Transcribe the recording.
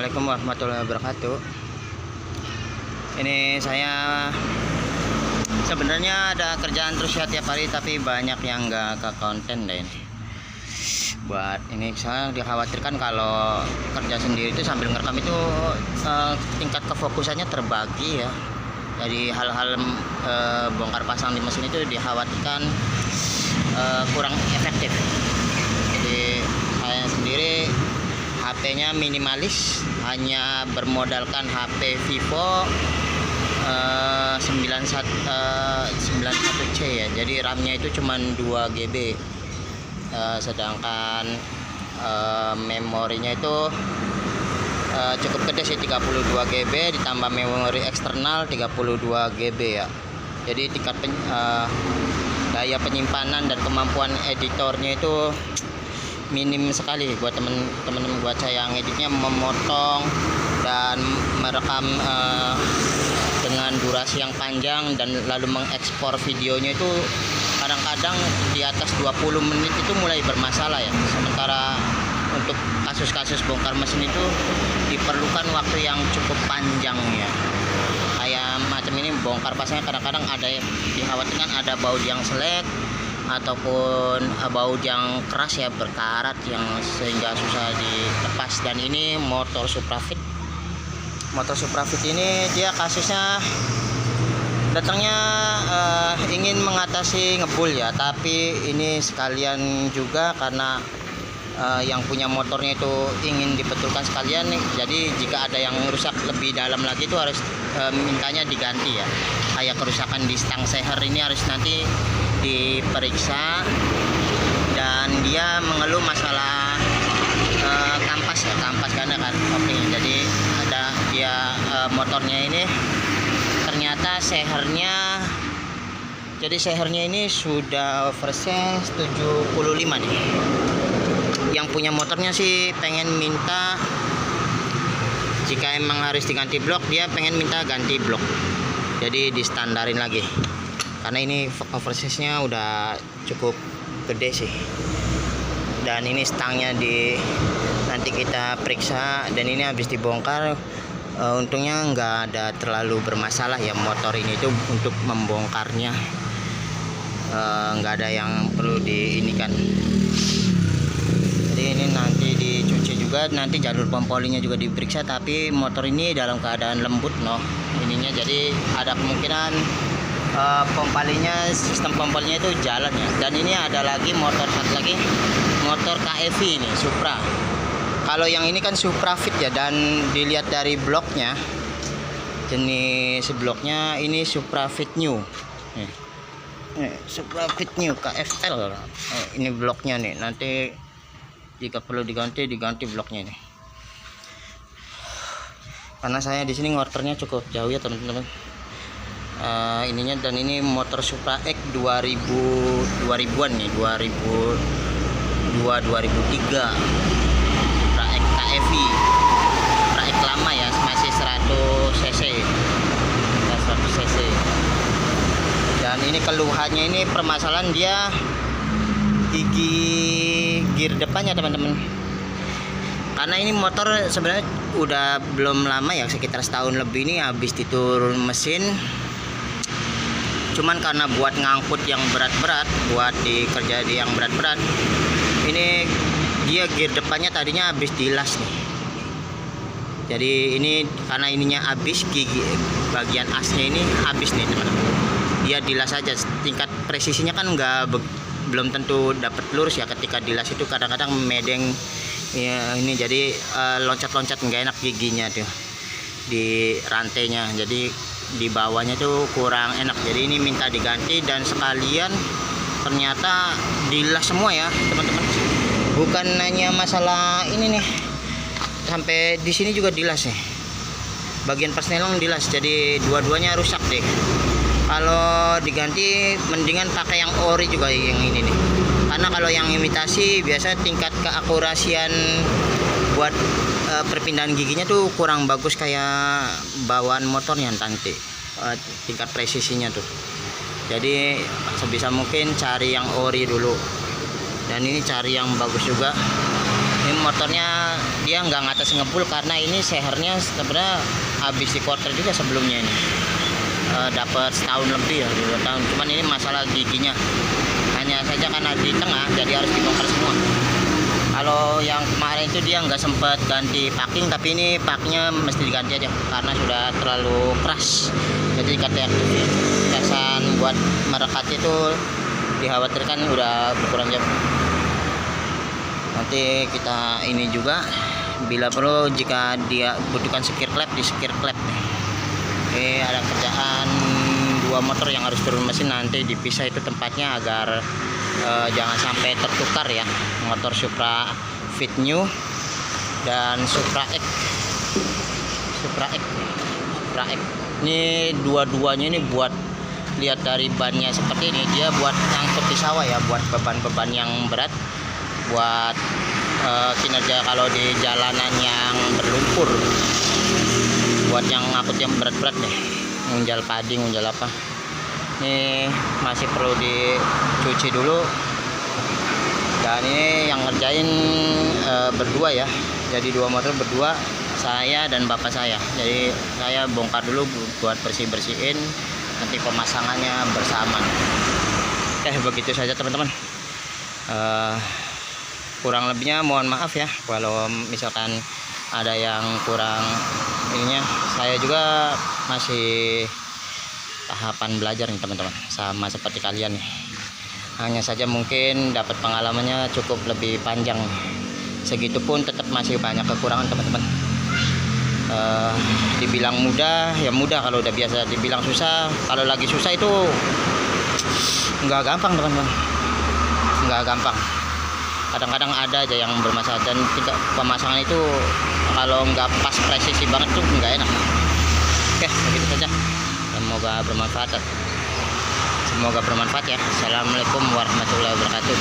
Assalamualaikum warahmatullahi wabarakatuh. Ini saya sebenarnya ada kerjaan terus ya tiap hari, tapi banyak yang nggak ke konten deh ini. Buat ini saya dikhawatirkan kalau kerja sendiri itu sambil ngerekam itu tingkat kefokusannya terbagi ya. Jadi hal-hal bongkar pasang di mesin itu dikhawatirkan kurang efektif. Jadi saya sendiri HP-nya minimalis, hanya bermodalkan HP Vivo 91C ya. Jadi RAM-nya itu cuma 2 GB. Sedangkan memorinya itu cukup gede sih, 32 GB ditambah memori eksternal 32 GB ya. Jadi tingkat daya penyimpanan dan kemampuan editornya itu minim sekali buat temen-temen buat saya yang editnya, memotong dan merekam dengan durasi yang panjang dan lalu mengekspor videonya itu kadang-kadang di atas 20 menit itu mulai bermasalah ya. Sementara untuk kasus-kasus bongkar mesin itu diperlukan waktu yang cukup panjang ya. Kayak macam ini bongkar pasangnya kadang-kadang ada yang dikhawatirkan ada baut yang selek ataupun baut yang keras ya, berkarat yang sehingga susah dilepas. Dan ini motor Suprafit ini dia kasusnya datangnya ingin mengatasi ngebul ya, tapi ini sekalian juga karena yang punya motornya itu ingin dibetulkan sekalian nih. Jadi jika ada yang rusak lebih dalam lagi itu harus mintanya diganti ya. Kayak kerusakan di stang seher ini harus nanti diperiksa, dan dia mengeluh masalah kampas karena kan oke. Jadi ada dia motornya ini ternyata sehernya, jadi sehernya ini sudah versi 75 nih. Yang punya motornya sih pengen minta, jika emang harus diganti blok, dia pengen minta ganti blok, jadi distandarin lagi karena ini oversize-nya udah cukup gede sih. Dan ini stangnya nanti kita periksa, dan ini habis dibongkar. Untungnya nggak ada terlalu bermasalah ya motor ini tuh, untuk membongkarnya nggak ada yang perlu diinikan. Jadi ini nanti dicuci juga, nanti jalur pompolinya juga diperiksa, tapi motor ini dalam keadaan lembut ininya, jadi ada kemungkinan sistem pompolinya itu jalan ya. Dan ini ada lagi motor satu lagi, motor KEV ini Supra. Kalau yang ini kan Suprafit ya, dan dilihat dari bloknya, jenis bloknya ini Suprafit New. Suprafit New KFL. Ini bloknya nih. Nanti jika perlu diganti bloknya ini. Karena saya di sini ngorternya cukup jauh ya teman-teman. Ininya, dan ini motor Supra X 2000-an nih, 2002 2003. Supra X KEV, Supra X lama ya, masih 100 cc. Dan ini keluhannya ini permasalahan dia gigi gear depannya teman-teman. Karena ini motor sebenarnya udah belum lama ya, sekitar setahun lebih ini habis diturun mesin. Cuman karena buat ngangkut yang berat-berat, buat kerja di yang berat-berat, ini dia gear depannya tadinya habis dilas nih. Jadi ini karena ininya habis, gigi bagian asnya ini habis nih teman-teman. Dia dilas aja, tingkat presisinya kan belum tentu dapat lurus ya. Ketika dilas itu kadang-kadang medeng ya, ini jadi loncat-loncat nggak enak giginya tuh di rantainya, jadi di bawahnya tuh kurang enak. Jadi ini minta diganti, dan sekalian ternyata dilas semua ya teman-teman. Bukan hanya masalah ini nih, sampai di sini juga dilas nih, bagian persnelong dilas, jadi dua-duanya rusak deh. Kalau diganti mendingan pakai yang ori juga yang ini nih, karena kalau yang imitasi biasa tingkat keakurasian buat perpindahan giginya tuh kurang bagus kayak bawaan motornya nanti, tingkat presisinya tuh. Jadi sebisa mungkin cari yang ori dulu, dan ini cari yang bagus juga. Ini Ini motornya dia nggak ngatas ngebul karena ini sehernya sebenarnya habis di quarter juga sebelumnya ini. Dapat setahun lebih ya, 2 tahun. Cuman ini masalah giginya. Hanya saja karena di tengah jadi harus dibongkar semua. Kalau yang kemarin itu dia nggak sempat ganti packing, tapi ini packnya mesti diganti aja karena sudah terlalu keras. Jadi ganti aktif. Kesan buat merekat itu dikhawatirkan udah berkurang jauh. Nanti kita ini juga bila perlu jika dia butuhkan sekir klep di sekir klep. Oke, ada kerjaan 2 motor yang harus turun mesin, nanti dipisah itu tempatnya agar jangan sampai tertukar ya, motor Supra Fit New dan Supra X. Ini dua-duanya ini buat, lihat dari bannya seperti ini, dia buat angkut di sawah ya, buat beban-beban yang berat, buat kinerja kalau di jalanan yang berlumpur, buat yang ngangkut yang berat-berat deh, ngunjal padi, ngunjal apa. Ini masih perlu dicuci dulu. Dan ini yang ngerjain berdua ya, jadi 2 motor berdua, saya dan bapak saya. Jadi saya bongkar dulu buat bersihin, nanti pemasangannya bersama. Begitu saja teman-teman. Kurang lebihnya mohon maaf ya kalau misalkan ada yang kurang ininya. Saya juga masih tahapan belajar nih teman-teman, sama seperti kalian nih. Hanya saja mungkin dapat pengalamannya cukup lebih panjang. Segitupun tetap masih banyak kekurangan teman-teman. Dibilang mudah ya mudah kalau udah biasa, dibilang susah kalau lagi susah itu nggak gampang teman-teman, nggak gampang. Kadang-kadang ada aja yang bermasalah dan tidak, pemasangan itu kalau nggak pas presisi banget tuh nggak enak. Oke, begitu saja. Semoga bermanfaat ya. Assalamualaikum warahmatullahi wabarakatuh.